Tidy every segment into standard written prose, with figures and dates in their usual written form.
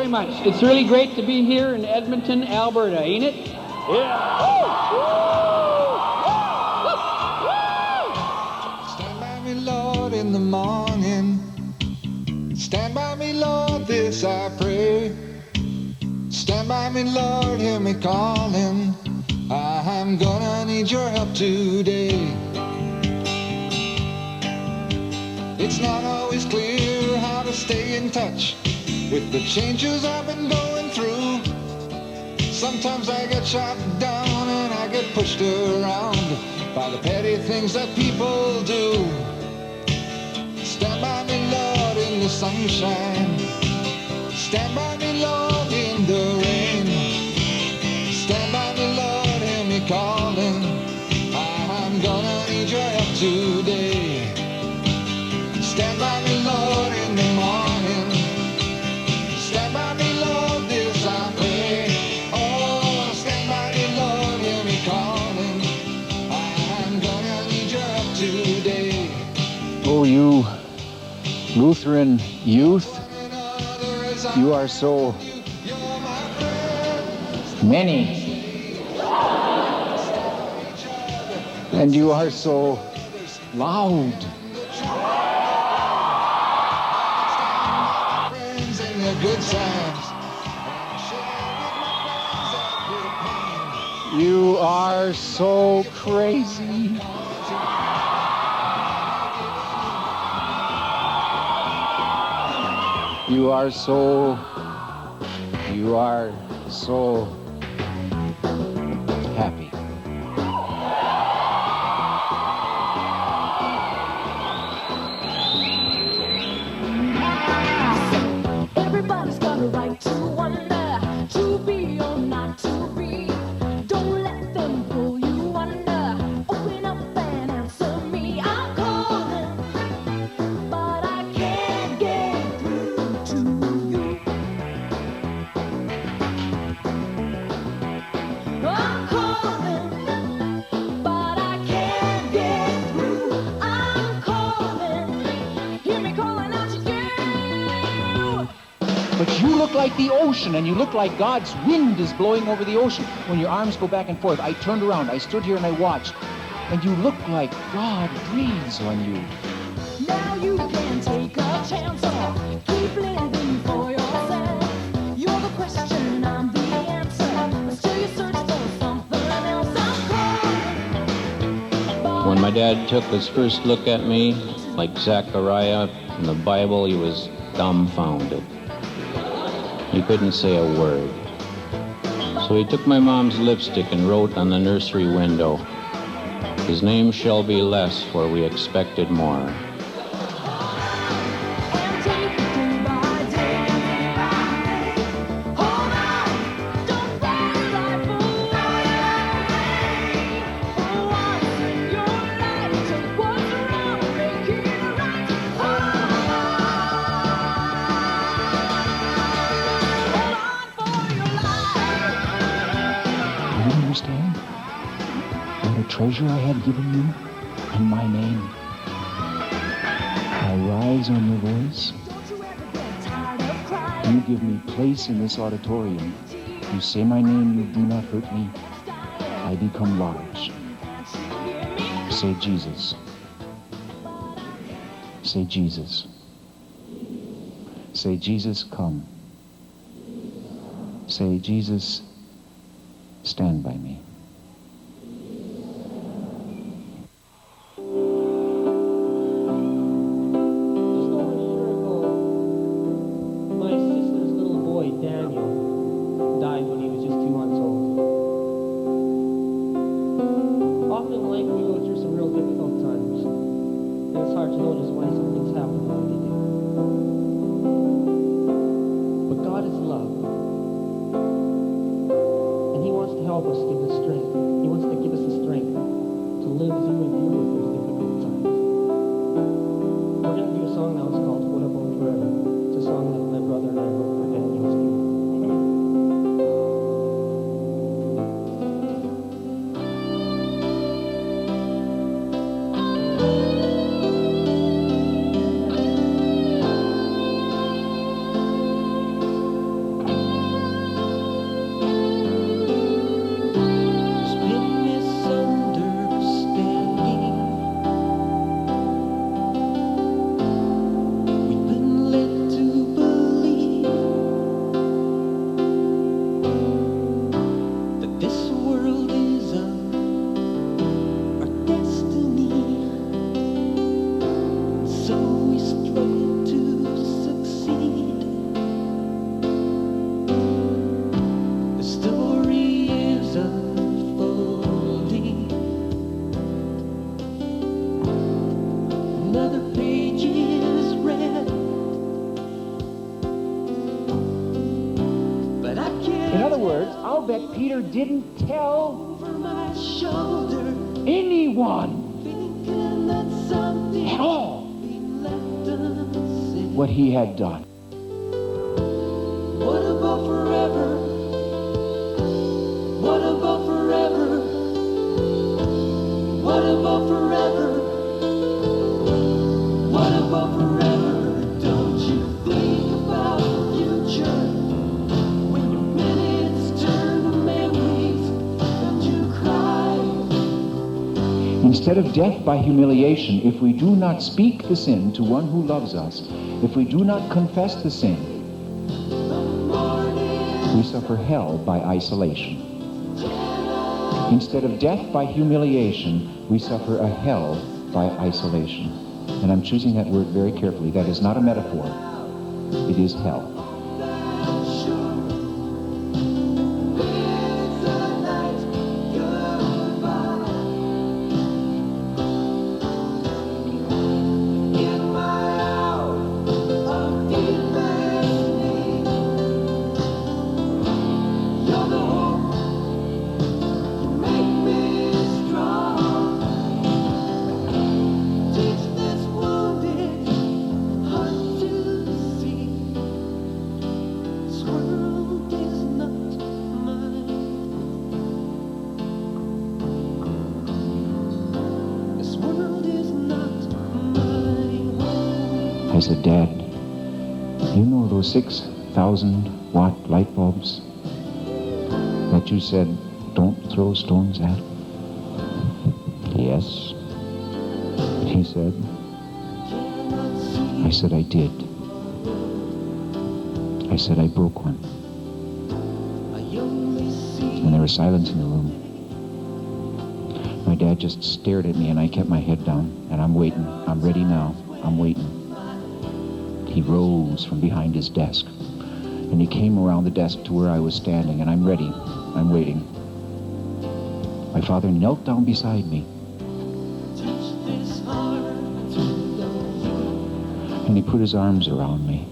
Much. It's really great to be here in Edmonton, Alberta, ain't it? Yeah. Stand by me, Lord, in the morning. Stand by me, Lord, this I pray. Stand by me, Lord, hear me calling. I'm gonna need your help today. It's not always clear how to stay in touch with the changes I've been going through. Sometimes I get shot down and I get pushed around by the petty things that people do. Stand by me, Lord, in the sunshine. Stand by me, Lord, in the rain. Stand by me, Lord, hear me calling. I'm gonna need your help today. Stand by me, Lord, in the morning. Stand by me, Lord, this I pray. Oh, stand by me, Lord, hear me calling. I'm gonna need your help today. Oh, you Lutheran youth, you are so many. And you are so loud. You are so crazy. You are so happy. Everybody's got a right to wonder, to be or not to be. Don't let them pull you under. Open up and answer me. I'm calling, but I can't get through to you. I'm calling, but I can't get through. I'm calling, hear me calling out to you. But you look like the ocean, and you look like God's wind is blowing over the ocean. When your arms go back and forth, I turned around, I stood here and I watched, and you look like God breathes on you. Now you can take a chance or keep living for yourself. You're the question, I'm the answer. Still you search for something else. I'm calling. When my dad took his first look at me, like Zechariah in the Bible, he was dumbfounded. He couldn't say a word. So he took my mom's lipstick and wrote on the nursery window, "His name shall be less, for we expected more." And take it day by day. Hold on, don't throw your life away. For once in your life, take what's wrong, make it right. Hold on for your life. Do you understand? What a treasure I have given you in my name. I rise on your voice. Don't you ever get tired of crying? You give me place in this auditorium. You say my name, you do not hurt me. I become large. Say Jesus. Say Jesus. Say Jesus, come. Say Jesus, stand by me. Peter didn't tell anyone at all what he had done. What about forever? What about forever? What about forever? What about forever? Don't you think about the future? When your minutes turn to memories and you cry. Instead of death by humiliation, if we do not speak the sin to one who loves us, if we do not confess the sin, we suffer hell by isolation. Instead of death by humiliation, we suffer a hell by isolation. And I'm choosing that word very carefully. That is not a metaphor. It is hell. I said, Dad, you know those 6,000 watt light bulbs that you said don't throw stones at? Yes, he said. I said, I did. I said, I broke one. And there was silence in the room. My dad just stared at me, and I kept my head down, and I'm waiting. I'm ready now. I'm waiting. He rose from behind his desk, and he came around the desk to where I was standing, and I'm ready. I'm waiting. My father knelt down beside me, and he put his arms around me,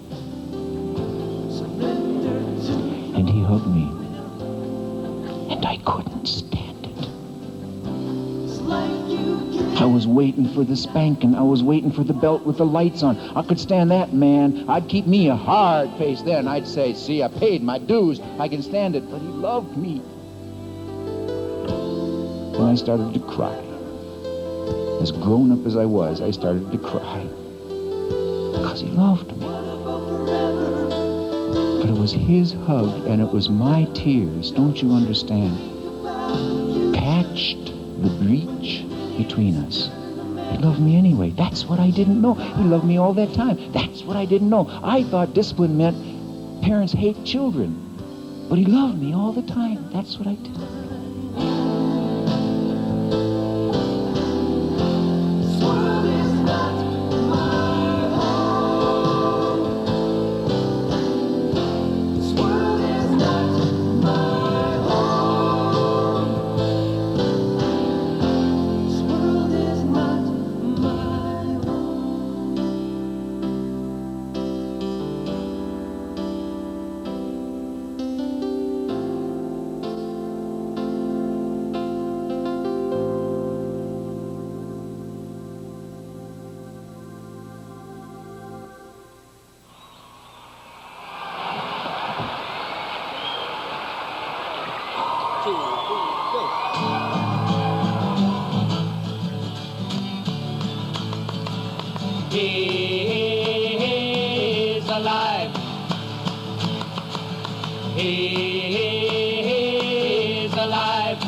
and he hugged me, and I couldn't stand it. I was waiting for the spanking. I was waiting for the belt with the lights on. I could stand that, man. I'd keep me a hard face then. I'd say, see, I paid my dues. I can stand it. But he loved me. And I started to cry. As grown up as I was, I started to cry. Because he loved me. But it was his hug, and it was my tears. Don't you understand? patched the breach between us. He loved me anyway. That's what I didn't know. He loved me all that time. That's what I didn't know. I thought discipline meant parents hate children. But he loved me all the time. That's what I did. He's alive. He's alive.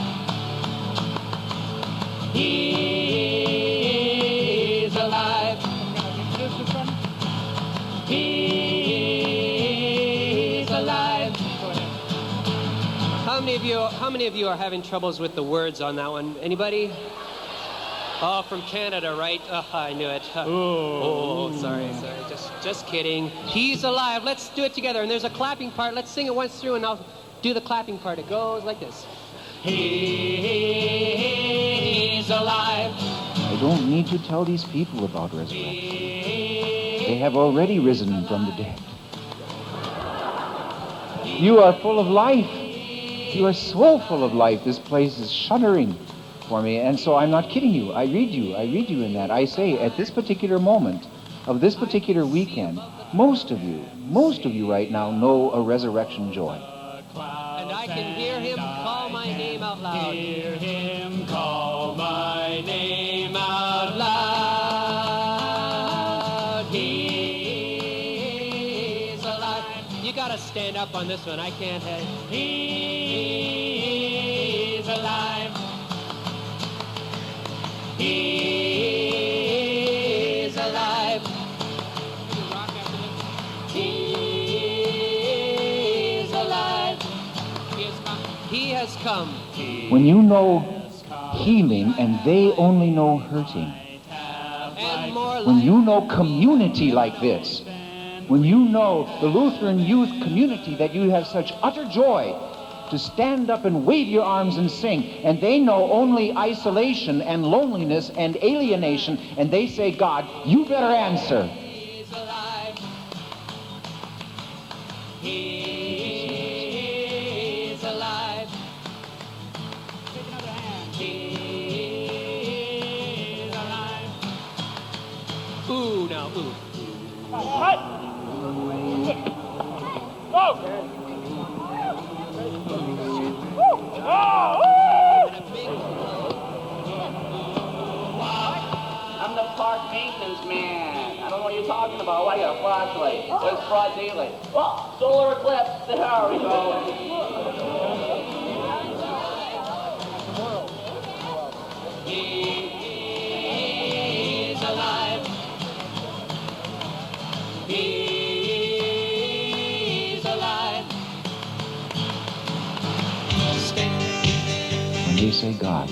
He's alive. He's alive. How many of you are having troubles with the words on that one? Anybody? Oh, from Canada, right? Oh, I knew it. Oh, sorry. Just kidding. He's alive. Let's do it together. And there's a clapping part. Let's sing it once through, and I'll do the clapping part. It goes like this. He's alive. I don't need to tell these people about resurrection. They have already risen from the dead. You are full of life. You are so full of life. This place is shuddering for me, and so I'm not kidding you. I read you in that. I say, at this particular moment of this particular weekend, most of you right now know a resurrection joy. And I can hear him call my name out loud. Hear him call my name out loud. He's alive. You gotta stand up on this one. I can't. He's alive. He's alive. He's alive. He has come. When you know healing and they only know hurting, And more when life. you know community like this, when you know the Lutheran youth community, that you have such utter joy to stand up and wave your arms and sing, and they know only isolation and loneliness and alienation, and they say, God, you better answer. He's alive. He's alive. Take another hand. He's alive. Ooh, now, ooh. I'm the park maintenance man. I don't know what you're talking about. Why, I got a flashlight. Where's broad daylight? Oh, solar eclipse. There we go. He's alive. He's alive. When they say God,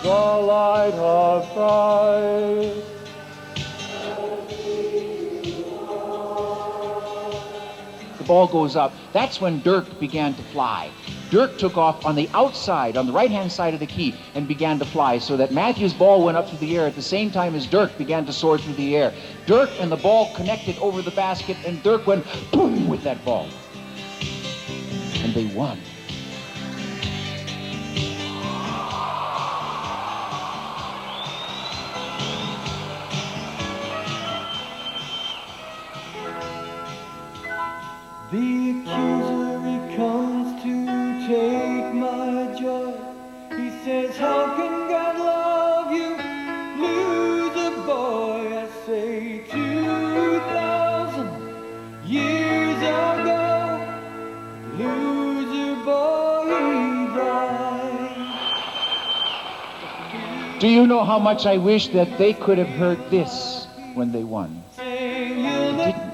the light of Christ. the ball goes up. That's when Dirk began to fly. Dirk took off on the outside, on the right-hand side of the key, and began to fly, so that Matthew's ball went up through the air at the same time as Dirk began to soar through the air. Dirk and the ball connected over the basket, and Dirk went boom with that ball. And they won. says, how can God love you, loser boy? I say 2,000 years ago, loser boy, he died. Do you know how much I wish that they could have heard this when they won? They didn't.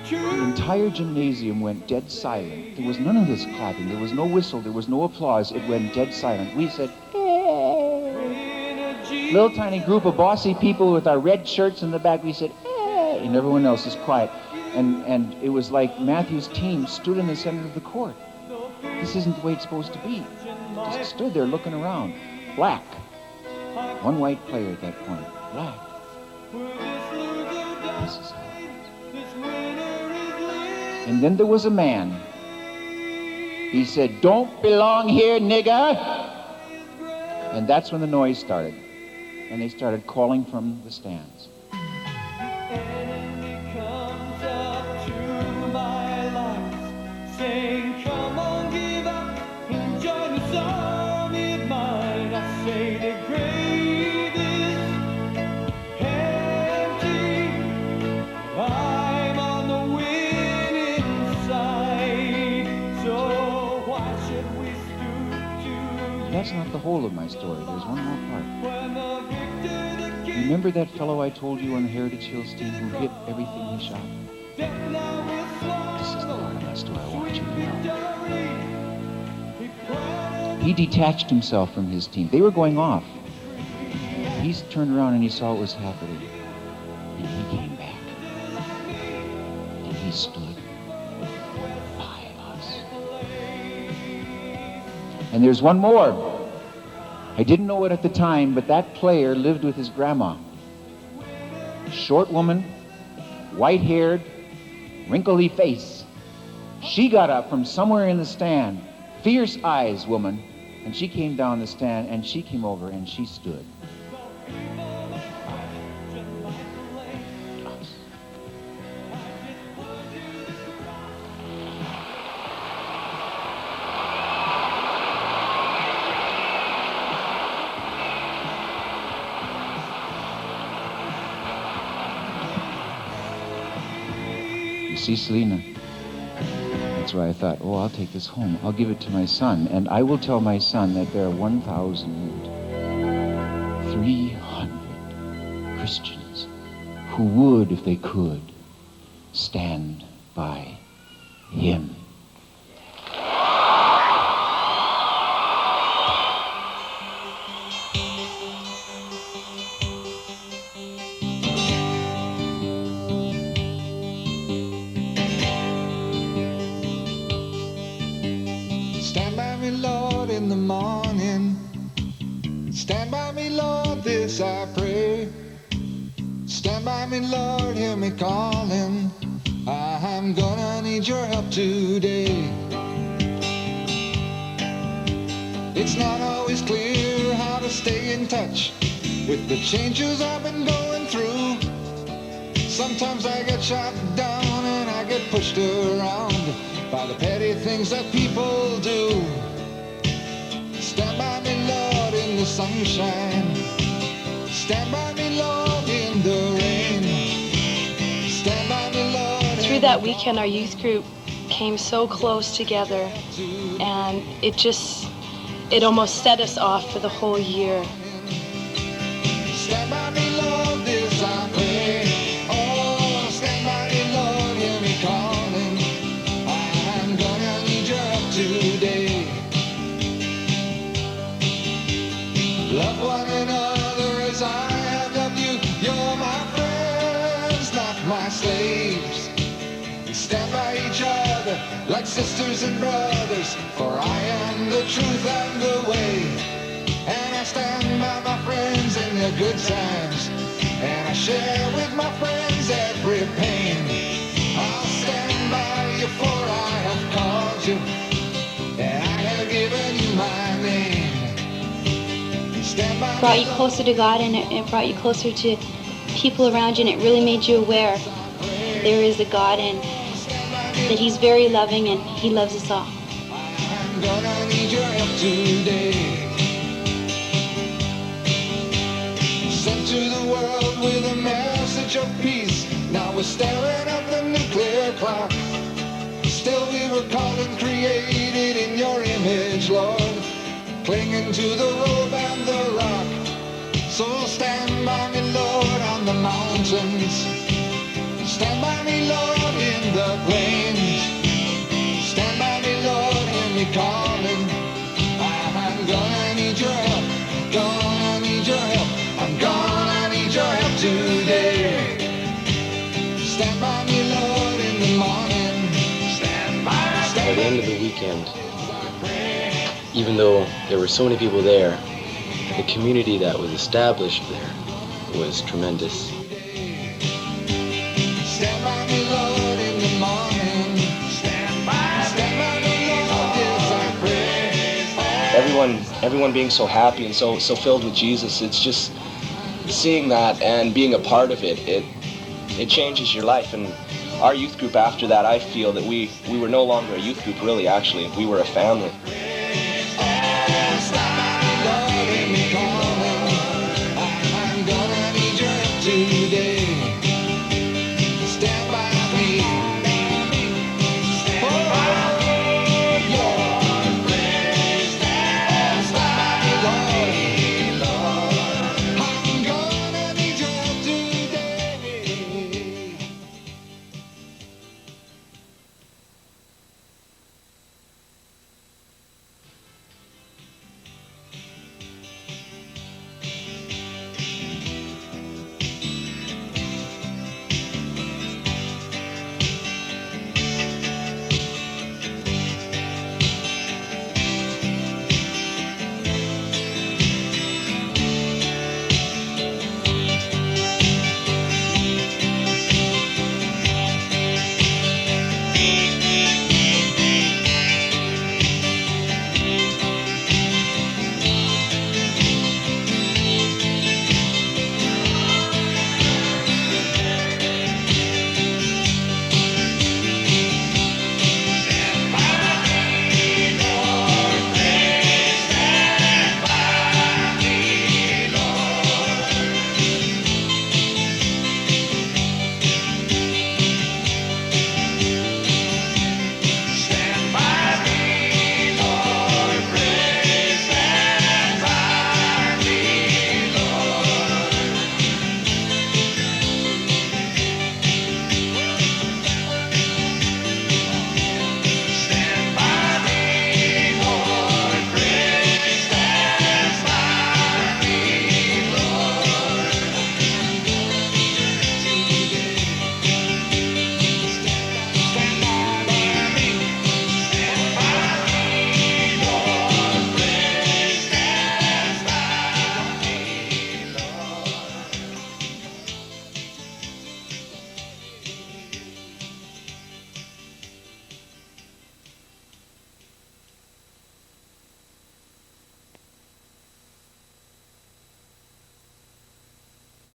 The entire gymnasium went dead silent. There was none of this clapping. There was no whistle. There was no applause. It went dead silent. We said, hey. Little tiny group of bossy people with our red shirts in the back. We said, hey. And everyone else is quiet. And it was like Matthew's team stood in the center of the court. This isn't the way it's supposed to be. Just stood there looking around. Black. One white player at that point. Black. This is how it is. And then there was a man. He said, don't belong here, nigger. And that's when the noise started. And they started calling from the stands. Saying, come on, give up and join this army of mine. I say the grave is empty. I'm on the winning side. So why should we stoop to you? That's not the whole of my story. There's one more part. When the victor, the king, Remember that fellow I told you on the Heritage Hills team who hit everything he shot? This is the part of my story I want you to know. He detached himself from his team. They were going off. He turned around and he saw what was happening. And he came back. And he stood by us. And there's one more. I didn't know it at the time, but that player lived with his grandma. Short woman, white-haired, wrinkly face. She got up from somewhere in the stand, fierce eyes woman, and she came down the stand and she came over and she stood. You see, Selena? That's why I thought, oh, I'll take this home. I'll give it to my son, and I will tell my son that there are 1,300 Christians who would, if they could, stand by him. Stand by me, Lord, in the morning. Stand by me, Lord, this I pray. Stand by me, Lord, hear me calling. I'm gonna need your help today. It's not always clear how to stay in touch with the changes I've been going through. Sometimes I get shot down and I get pushed around by the petty things that people do. Stand by me, Lord, in the sunshine. Stand by me, Lord, in the rain. Stand by me, Lord. Through that weekend, our youth group came so close together, and it almost set us off for the whole year. Stand by me, Lord, this I pray. Oh, stand by me, Lord, hear me calling. I'm gonna need your help today. Love one another as I have loved you. You're my friends, not my slaves. We stand by each other like sisters and brothers, for I am the truth and the way. And I stand by my friends in their good times, and I share with my friends every pain. I'll stand by you, for I have called you, and I have given you my name. Stand by. Brought you closer to God, and it brought you closer to people around you, and it really made you aware there is a God, and that He's very loving, and He loves us all. I'm gonna need your help today. clinging to the rope and the rock. So stand by me, Lord, on the mountains. Stand by me, Lord, in the plains. Stand by me, Lord, hear me calling. I'm gonna need your help, gonna need your help. I'm gonna need your help today. Stand by me, Lord, in the morning. Stand by me. By the end of the weekend, even though there were so many people there, the community that was established there was tremendous. Stand by me, Lord, in the morning. Stand by me, Lord, yes, I pray. Everyone being so happy and so filled with Jesus, it's just seeing that and being a part of it, it changes your life. And our youth group after that, I feel that we were no longer a youth group, really, actually. We were a family.